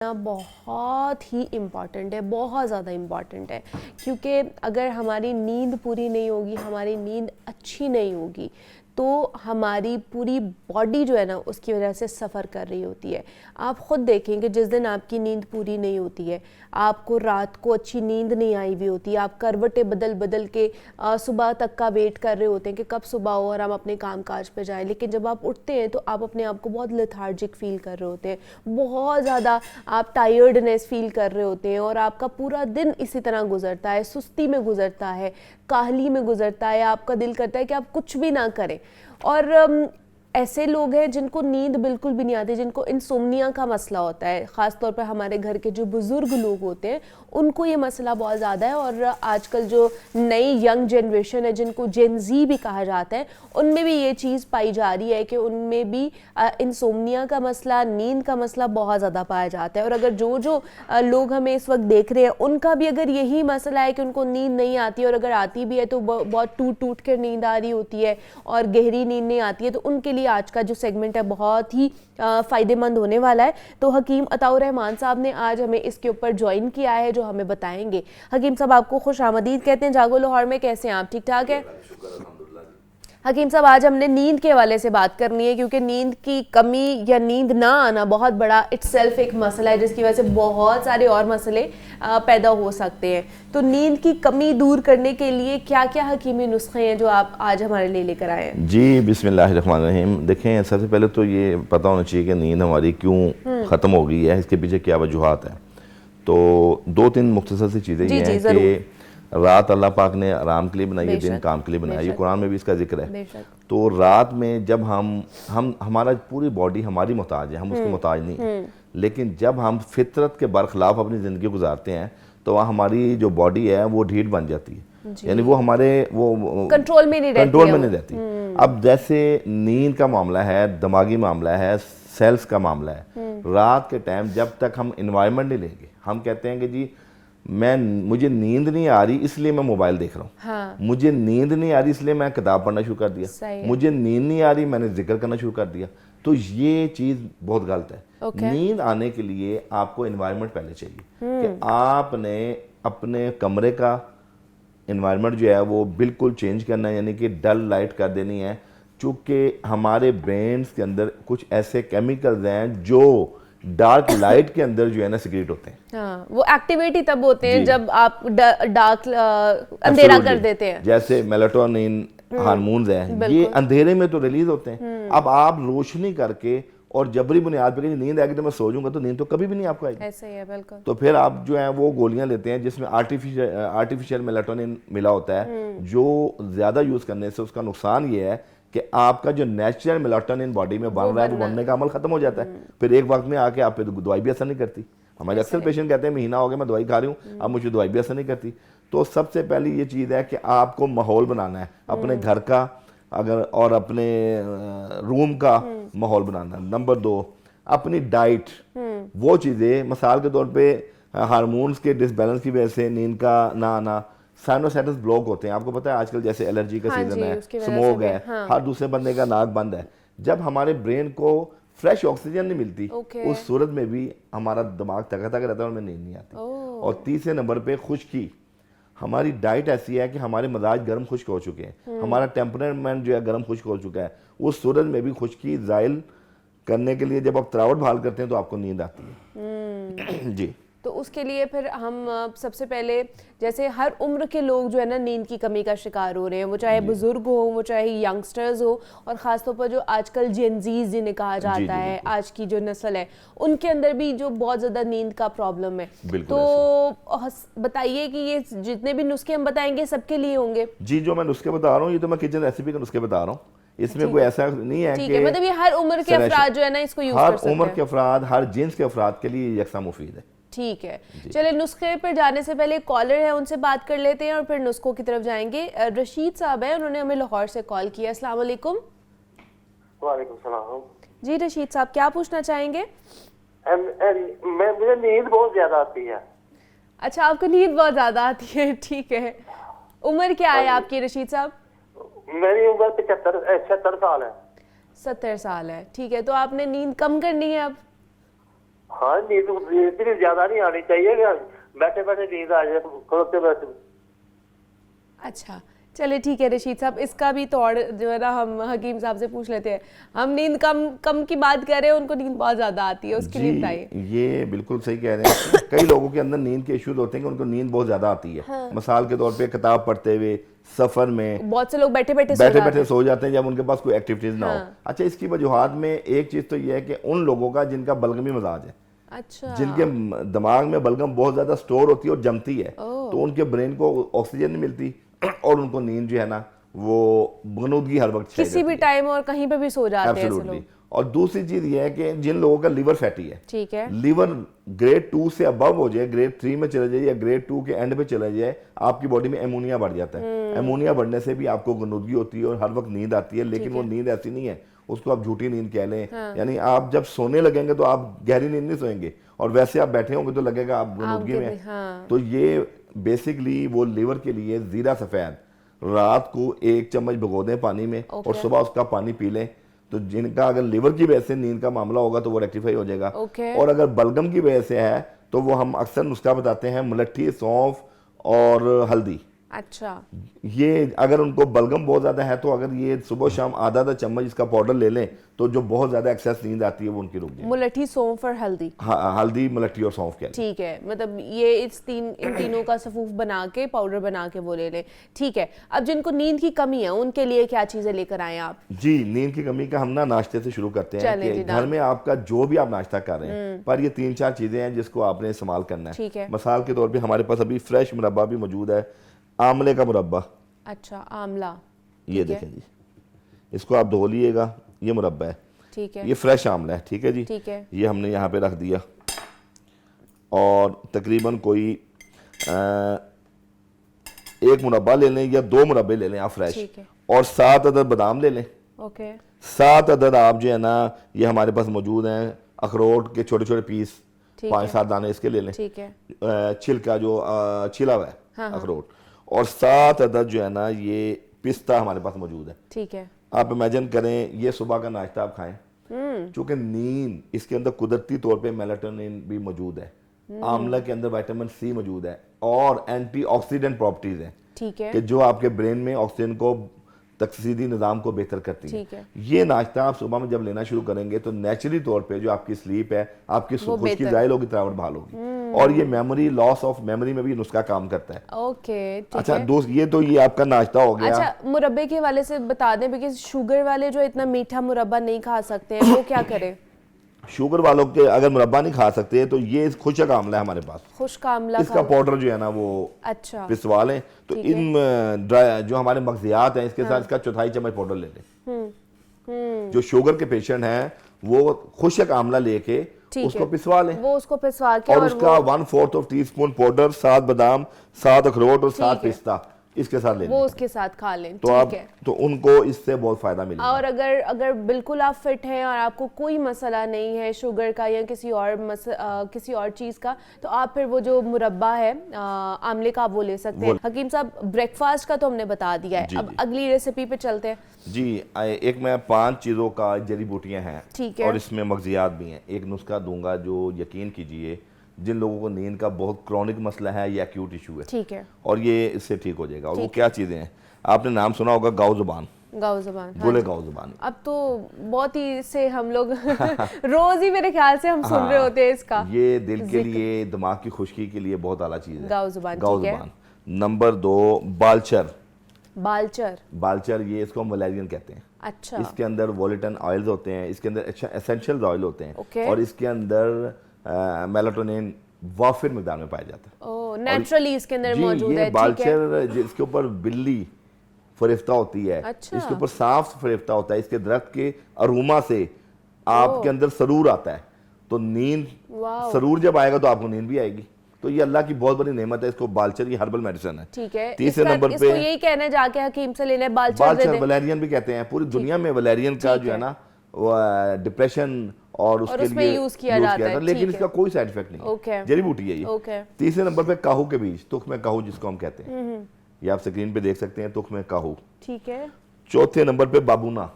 ना बहुत ही इम्पॉर्टेंट है, बहुत ज़्यादा इम्पॉर्टेंट है। क्योंकि अगर हमारी नींद पूरी नहीं होगी, हमारी नींद अच्छी नहीं होगी, तो हमारी पूरी बॉडी जो है ना उसकी वजह से सफ़र कर रही होती है। आप ख़ुद देखें कि जिस दिन आपकी नींद पूरी नहीं होती है, आपको रात को अच्छी नींद नहीं आई हुई होती, आप करवटें बदल बदल के सुबह तक का वेट कर रहे होते हैं कि कब सुबह हो और हम अपने काम काज पे जाएं, लेकिन जब आप उठते हैं तो आप अपने आप को बहुत लेथार्जिक फील कर रहे होते हैं, बहुत ज़्यादा आप टायर्डनेस फील कर रहे होते हैं और आपका पूरा दिन इसी तरह गुजरता है, सुस्ती में गुजरता है, काहली में गुजरता है। आपका दिल करता है कि आप कुछ भी ना करें। और ऐसे लोग हैं जिनको नींद बिल्कुल भी नहीं आती, जिनको इंसोम्निया का मसला होता है। ख़ास तौर पर हमारे घर के जो बुज़ुर्ग लोग होते हैं उनको ये मसला बहुत ज़्यादा है। और आजकल जो नई यंग जनरेशन है जिनको जेन ज़ी भी कहा जाता है, उनमें भी ये चीज़ पाई जा रही है कि उनमें भी इंसोम्निया का मसला, नींद का मसला बहुत ज़्यादा पाया जाता है। और अगर जो लोग हमें इस वक्त देख रहे हैं उनका भी अगर यही मसला है कि उनको नींद नहीं आती, और अगर आती भी है तो बहुत टूट टूट कर नींद आ रही होती है और गहरी नींद नहीं आती है, तो उनके लिए आज का जो सेगमेंट है बहुत ही फ़ायदेमंद होने वाला है। तो हकीम अताउर रहमान साहब ने आज हमें इसके ऊपर ज्वाइन किया है, जो हमें बताएंगे। हकीम साहब, आपको खुश आमदीद कहते हैं जागो लाहौर में। कैसे हैं आप? ठीक ठाक है हकीम साहब? आज हमने नींद के हवाले से बात करनी है, क्योंकि नींद की कमी या नींद ना आना बहुत बड़ा इट्सेल्फ एक मसला है, जिसकी वजह से बहुत सारे और मसले पैदा हो सकते हैं। तो नींद की कमी दूर करने के लिए क्या क्या हकीमी नुस्खे हैं जो आप आज हमारे लिए लेकर आए हैं? जी, बिस्मिल्लाहिर्रहमानिर्रहीम। देखें, सबसे पहले तो ये पता होना चाहिए कि नींद हमारी क्यों ख़त्म हो गई है, इसके पीछे क्या वजूहात हैं। तो दो तीन मुख्तसर सी चीज़ें ये हैं कि रात अल्लाह पाक ने आराम के लिए बनाई है, दिन काम के लिए बनाया। ये कुरान में भी इसका जिक्र है। तो रात में जब हम हमारा पूरी बॉडी हमारी मोहताज है, हम उसके मोहताज नहीं। लेकिन जब हम फितरत के बरखिलाफ अपनी ज़िंदगी गुजारते हैं तो वह हमारी जो बॉडी है वो ढीठ बन जाती है, यानी वो हमारे वो कंट्रोल में नहीं रहती। अब जैसे नींद का मामला है, दिमागी मामला है, सेल्स का मामला है। रात के टाइम जब तक हम इन्वायरमेंट नहीं लेंगे, हम कहते हैं कि जी मुझे नींद नहीं आ रही इसलिए मैं मोबाइल देख रहा हूँ, हाँ। मुझे नींद नहीं आ रही इसलिए मैं किताब पढ़ना शुरू कर दिया, मुझे नींद नहीं आ रही मैंने जिक्र करना शुरू कर दिया। तो ये चीज़ बहुत गलत है। नींद आने के लिए आपको एनवायरनमेंट पहले चाहिए कि आपने अपने कमरे का एनवायरनमेंट जो है वो बिल्कुल चेंज करना है, यानी कि डल लाइट कर देनी है। चूँकि हमारे ब्रेन्स के अंदर कुछ ऐसे केमिकल्स हैं जो डार्क लाइट के अंदर जो है ना सिक्रेट होते हैं। हाँ, वो एक्टिविटी तब होते हैं जब आप डार्क अंधेरा कर देते हैं। जैसे मेलाटोनिन हार्मोन्स हैं, ये अंधेरे में तो रिलीज होते हैं। अब आप रोशनी करके और जबरी बुनियाद पे नींद आएगी तो मैं सो जाऊंगा, तो नींद तो कभी भी नहीं आपको आएगी। ऐसे ही है, बिल्कुल। तो फिर आप जो है वो गोलियां लेते हैं जिसमें आर्टिफिशियल मेलाटोनिन मिला होता है, जो ज़्यादा यूज़ करने से उसका नुकसान ये है कि आपका जो नेचुरल मेलाटोनिन बॉडी में बन रहा है वो बनने का अमल खत्म हो जाता है। फिर एक वक्त में आके आप पे दवाई भी असर नहीं करती। हमारे अक्सर पेशेंट कहते हैं महीना हो गया मैं दवाई खा रही हूँ, अब मुझे दवाई भी असर नहीं करती। तो सबसे पहली ये चीज़ है कि आपको माहौल बनाना है अपने घर का अगर और अपने रूम का माहौल बनाना। नंबर 2, अपनी डाइट, वो चीज़ें मिसाल के तौर पे हार्मोन्स के डिसबैलेंस की वजह से नींद का ना आना, साइनोसाइटिस ब्लॉक होते हैं। आपको पता है आजकल जैसे एलर्जी का सीजन है, स्मोक है, हर दूसरे बंदे का नाक बंद है। जब हमारे ब्रेन को फ्रेश ऑक्सीजन नहीं मिलती, उस सूरत में भी हमारा दिमाग थका थका रहता है और हमें नींद नहीं आती। और तीसरे नंबर पे खुश्की। हमारी डाइट ऐसी है कि हमारे मजाज गर्म खुश्क हो चुके हैं, हमारा टेम्परामेंट जो है गर्म खुश्क हो चुका है। उस सूरत में भी खुश्की ज़ाइल करने के लिए जब आप तरावट बहाल करते हैं तो आपको नींद आती है। जी, तो उसके लिए फिर हम सबसे पहले, जैसे हर उम्र के लोग जो है ना नींद की कमी का शिकार हो रहे हैं, वो चाहे बुजुर्ग हो, वो चाहे यंगस्टर्स हो, और ख़ासतौर पर जो आजकल जेन ज़ीज़ जिन्हें कहा जाता है, आज की जो नस्ल है, उनके अंदर भी जो बहुत ज़्यादा नींद का प्रॉब्लम है। तो बताइए कि ये जितने भी नुस्खे हम बताएंगे सबके लिए होंगे? जी, जो मैं नुस्खे बता रहा हूँ ये तो मैं किचन रेसिपी के नुस्खे बता रहा हूँ, इसमें कोई ऐसा नहीं है कि मतलब ये हर उम्र के अफराद जो है ना इसको यूज़ कर सकते हैं। हर उम्र के अफराद, हर जिन्स के अफराद के लिए यकसा मुफीद है। ठीक है, चलिए नुस्खे पर जाने से पहले कॉलर है उनसे बात कर लेते हैं और फिर नुस्खों की तरफ जाएंगे। रशीद साहब है, उन्होंने हमें लाहौर से कॉल किया। अस्सलाम वालेकुम। वालेकुम सलाम। जी रशीद साहब, क्या पूछना चाहेंगे? मुझे नींद बहुत ज्यादा आती है। अच्छा, आपको नींद बहुत ज्यादा आती है, ठीक है। उम्र क्या है आपकी रशीद साहब? मेरी उम्र 76 साल है। 70 साल है, ठीक है। तो आपने नींद कम करनी है अब? हाँ, नींद इतनी ज्यादा नहीं आनी चाहिए कि बैठे बैठे नींद आ जाए, खोलते बैठे। अच्छा, चलिए ठीक है रशीद साहब, इसका भी तो और जो है ना हम हकीम साहब से पूछ लेते हैं। हम नींद कम कम की बात कर रहे हैं, उनको नींद बहुत ज़्यादा आती है, उसके लिए बताइए। ये बिल्कुल सही कह रहे हैं। कई लोगों के अंदर नींद के इश्यूज होते हैं कि उनको नींद बहुत ज्यादा आती है। हाँ। मिसाल के तौर पे किताब पढ़ते हुए, सफर में बहुत से लोग बैठे बैठे बैठे सो जाते हैं जब उनके पास कोई एक्टिविटीज ना हो। हाँ। अच्छा, इसकी वजूहात में एक चीज तो ये है कि उन लोगों का जिनका बलगमी मिजाज है, अच्छा, जिनके दिमाग में बलगम बहुत ज्यादा स्टोर होती है और जमती है, ओह। तो उनके ब्रेन को ऑक्सीजन नहीं मिलती और उनको नींद जो है ना वो गनुदगी हर वक्त चाहिए किसी भी टाइम और कहीं पे भी सो जाते हैं ऐसे एब्सोल्युटली। लोग। और दूसरी चीज ये है कि जिन लोगों का लिवर फैटी है, ठीक है, लिवर ग्रेड 2 से अबव हो जाए, ग्रेड 3 में चले जाए या ग्रेड 2 के एंड पे चले जाए, आपकी बॉडी में एमोनिया बढ़ जाता है। एमोनिया बढ़ने से भी आपको गनुदगी होती है और हर वक्त नींद आती है, लेकिन वो नींद ऐसी नहीं है, उसको आप झूठी नींद कह लें। यानी आप जब सोने लगेंगे तो आप गहरी नींद नहीं सोएंगे, और वैसे आप बैठे होंगे तो लगेगा आप गनुदगी में हैं। हाँ। तो ये बेसिकली वो लिवर के लिए जीरा सफेद रात को 1 चम्मच भिगो दें पानी में और सुबह उसका पानी पी लें, तो जिनका अगर लिवर की वजह से नींद का मामला होगा तो वो रेक्टिफाई हो जाएगा। ओके। और अगर बलगम की वजह से है तो वो हम अक्सर नुस्खा बताते हैं, मुलट्ठी, सौंफ और हल्दी। अच्छा, ये अगर उनको बलगम बहुत ज्यादा है तो अगर ये सुबह शाम आधा आधा चम्मच इसका पाउडर ले लें तो जो बहुत ज्यादा एक्सेस नींद आती है वो उनकी रुक जाए। मुलट्ठी, सौंफ और हल्दी। हाँ, हल्दी, मुलट्ठी और सौंफ के लिए। ठीक है, मतलब ये इन तीनों का सफूफ बना के पाउडर बना के वो ले लें। ठीक है, अब जिनको नींद की कमी है उनके लिए क्या चीजें लेकर आए आप? जी, नींद की कमी का हम ना नाश्ते से शुरू करते हैं चलें कि जी, घर में आपका जो भी आप नाश्ता कर रहे हैं, पर ये 3-4 चीजें हैं जिसको आपने इस्तेमाल करना ठीक है। मिसाल के तौर पे हमारे पास अभी फ्रेश मुरब्बा भी मौजूद है, आंवले का मुरब्बा। अच्छा, आंवला। ये देखें जी, इसको आप धो लीजिएगा, ये मुरब्बा है, ठीक है, ये फ्रेश आंवला है। ठीक है जी, ठीक है, ये हमने यहाँ पे रख दिया और तकरीबन कोई 1 मुरब्बा ले लें या 2 मुरब्बे ले लें आप फ्रेश, ठीक है। और 7 अदद बादाम ले लें। ओके, 7 अदद आप जो है ना ये हमारे पास मौजूद हैं अखरोट के छोटे छोटे पीस, ठीक 5-7 दाने इसके ले लें। ठीक है, छिलका जो छिला हुआ है हाँ, अखरोट, और 7 अदद जो है ना ये पिस्ता हमारे पास मौजूद है। ठीक है। आप इमेजिन करें ये सुबह का नाश्ता आप खाएं, चूंकि नींद इसके अंदर कुदरती तौर पे मेलाटोनिन भी मौजूद है, आंवला के अंदर विटामिन सी मौजूद है और एंटीऑक्सीडेंट प्रॉपर्टीज हैं ठीक है, कि जो आपके ब्रेन में ऑक्सीजन को तकसीदी निज़ाम को बेहतर करती ठीक है। है। ये नाश्ता आप सुबह में जब लेना शुरू करेंगे तो नेचुरली तौर पे जो आपकी स्लीप है, आपकी खुश्की बेहतर। जाहिल होगी, तरावट बहाल होगी, और ये मेमोरी, लॉस ऑफ मेमोरी में भी नुस्खा काम करता है। ओके, ठीक अच्छा है। दोस्त, ये तो ये आपका नाश्ता हो गया। अच्छा, मुरब्बे के वाले से बता दें, बिकॉज शुगर वाले जो इतना मीठा मुरब्बा नहीं खा सकते हैं, वो क्या करें? शुगर वालों के अगर मुरब्बा नहीं खा सकते तो ये खुशक आंवला है हमारे पास, खुश्क आंवला इसका खा। पाउडर जो है ना वो अच्छा, पिसवा लें, तो ठीक है। इन जो हमारे मगजियात हैं इसके साथ इसका 1/4 चम्मच पाउडर ले लें। जो शुगर के पेशेंट हैं वो खुशक आंवला लेके ठीक उसको है। पिसवा लें, वो उसको पिसवा के और उसका 1/4 टीस्पून पाउडर, 7 बादाम, 7 अखरोट और 7 ठीक है। पिस्ता इसके साथ ले वो लें। उसके साथ खा लें। तो आप ठीक है। तो उनको इससे बहुत फायदा मिलेगा। और अगर बिल्कुल आप फिट हैं और आपको कोई मसला नहीं है शुगर का या किसी और चीज़ का, तो आप फिर वो जो मुरब्बा है आंवले का, आप वो ले सकते हैं। हकीम साहब, ब्रेकफास्ट का तो हमने बता दिया है, जी, अब जी। अगली रेसिपी पे चलते हैं। जी, एक मैं 5 चीज़ों का जड़ी बूटियाँ हैं, ठीक है। और इसमें मगजियात भी हैं। एक नुस्खा दूंगा जो यकीन कीजिए जिन लोगों को नींद का बहुत क्रॉनिक मसला है या एक्यूट इशू है, ठीक है। और ये इससे ठीक हो जाएगा। और वो ठीक क्या चीज़ें हैं, आपने नाम सुना होगा गाओ ज़ुबान, गाओ ज़ुबान। हाँ गुले जी। गाओ ज़ुबान। अब तो बहुत ही इससे हम लोग रोज ही मेरे ख्याल से हम सुन रहे होते हैं इसका। ये दिल के लिए, दिमाग की खुश्की के लिए बहुत आला चीज़ है गाओ ज़ुबान, गाओ ठीक है। ज़ुबान। नंबर 2 बालचर। बालचर। बालचर ये इसको वैलेरियन कहते हैं। अच्छा, इसके अंदर वोलेटन ऑयल्स होते हैं, इसके अंदर एसेंशियल ऑयल होते हैं, ओके। और इसके अंदर मेलाटोनिन वाफिर मिकदार में पाया जाता है। ओ, नेचुरली इसके अंदर जी, मौजूद ये है। ठीक है। बालचर जिसके ऊपर बिल्ली फरिफ्ता होती है, अच्छा। इसके ऊपर सांप फरिफ्ता होता है, इसके दरख्त के अरोमा से आपके अंदर सरूर आता है, तो नींद, वाओ। सरूर जब आएगा तो आपको नींद भी आएगी। तो ये अल्लाह की बहुत बड़ी नेमत है। इसको बालचर, ये हर्बल मेडिसिन है। ठीक है। तीसरे नंबर इसको पे यही कहना है जाके हकीम से लेना है, बालचर दे बालचर, दे। वैलेरियन भी कहते हैं। पूरी दुनिया में वैलेरियन का जो है ना डिप्रेशन और उसके उसमें लिए यूज किया जाता है, लेकिन ठीक इसका है। कोई साइड इफेक्ट नहीं ओके। है, जड़ी बूटी है ये। ओके। तीसरे नंबर पे काहू के बीज, तुख में काहू जिसको हम कहते हैं, ये आप स्क्रीन पे देख सकते हैं, तुख में काहू। ठीक है। चौथे नंबर पे बाबूना।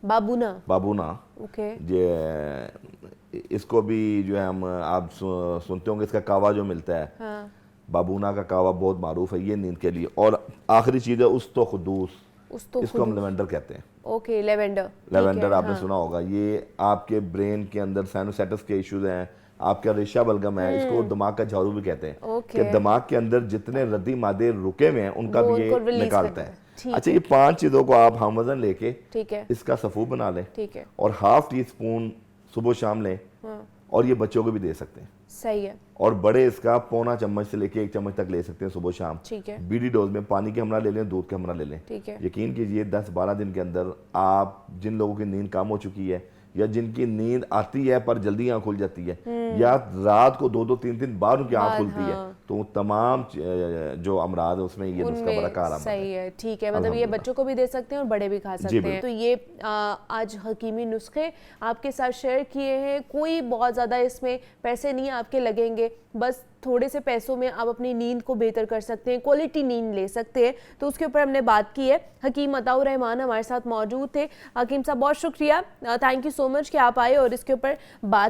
बाबूना। बाबूना ओके। ये इसको भी जो है हम आप सुनते होंगे, इसका कावा जो मिलता है, हाँ, बाबूना का कावा बहुत मारूफ है ये नींद के लिए। और आखिरी चीज़ है उस्तो खुदूस, इसको हम लेवेंडर कहते हैं। Okay, lavender. लेवेंडर आपने सुना होगा, ये आपके ब्रेन के अंदर साइनोसाइटिस के इश्यूज हैं, आपका रेशा बलगम है, इसको दिमाग का झाड़ू भी कहते हैं ओके। कि दिमाग के अंदर जितने रद्दी मादे रुके हुए हैं उनका वो भी उनको ये release निकालता करता है। है। ठीक अच्छा, ये 5 चीज़ों को आप हम वजन लेके ठीक है, इसका सफ़ू बना लें ठीक है, और ½ टीस्पून सुबह शाम लें, और ये बच्चों को भी दे सकते हैं। सही है, और बड़े इसका पौना चम्मच से लेके 1 चम्मच तक ले सकते हैं सुबह शाम। ठीक है, बीडी डोज में पानी के हमरा ले लें, दूध के हमरा ले लें। ठीक है, यकीन कीजिए 10-12 दिन के अंदर आप, जिन लोगों की नींद कम हो चुकी है या जिनकी नींद आती है पर जल्दी आँख खुल जाती है, या रात को 2-2 3-3 बार उनकी आँख खुलती है, तो तमाम जो अमराज है उसमें ये नुस्खा बड़ा कारगर सही है। ठीक है, मतलब ये बच्चों को भी दे सकते हैं और बड़े भी खा सकते हैं। तो ये आज हकीमी नुस्खे आपके साथ शेयर किए हैं। कोई बहुत ज़्यादा इसमें पैसे नहीं आपके लगेंगे, बस थोड़े से पैसों में आप अपनी नींद को बेहतर कर सकते हैं, क्वालिटी नींद ले सकते हैं। तो उसके ऊपर हमने बात की है। हकीम अताउर रहमान हमारे साथ मौजूद थे। हकीम साहब बहुत शुक्रिया, थैंक यू सो मच कि आप आए और इसके ऊपर बात